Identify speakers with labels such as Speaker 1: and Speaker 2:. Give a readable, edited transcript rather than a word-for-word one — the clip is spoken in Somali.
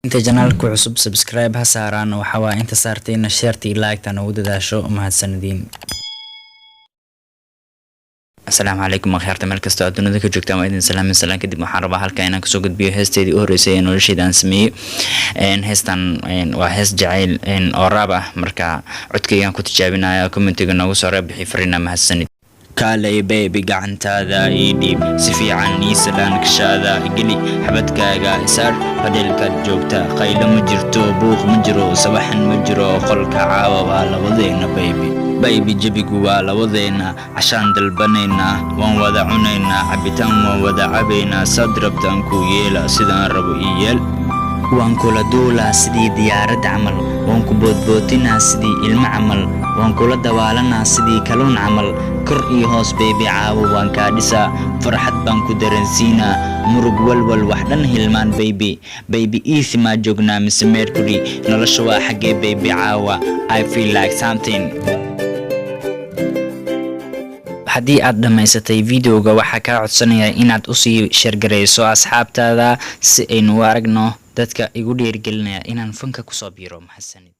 Speaker 1: inta janaalku cusub subscribe ha saaraan waxa waa inta saartayna share like tan ugu dadaasho mahadsanidin. Assalaamu calaykum akhaarta meel kasta oo dunida ka joogtaan waa idin salaam kadib waxaan rabaa halka inaan kasoo gudbiyo heesteedii u horeysay ee noloshayda aan sameeyay heestan waa hees jacayl oo raab ah marka codkaygaan ku tijaabinayaa commentiga noogu soo reebixi fariina mahadsanid. kaalay baby gacantaada ii dhiib si fiican ii salaan kashaada geli xabadkaaga isaar hadheelkaad joogta qaylo ma jirto buuq ma jiro sabaxan ma jiro qolka caawa waa labadeena baby jabigu waa labadeena cashaan dalbanayna waan wada cunayna cabitaan waan wada cabayna saad rabtaan ku yeela sidaan rabo ii yeel waan kula duulaa sidii diyaarad camal waan ku boodbootinaa sidii ilmo camal waan kula dawaalanaa sidii kaluun camal kor iyo hoos baby caawo waan kaa dhisaa farxad baan ku dareensiinaa murug walwal wax dhan hilmaan baby easy ma joognaa mise mercury nolosha waa xaggee baby caawa I feel like something. haddii aad dhamaysatay videoga waxaa kaa codsanaya inaad u sii sheergareyso asxaabtaada si aynu u aragno dadka igu dhiirigelinaya inaan fanka kusoo biiro mahadsanid.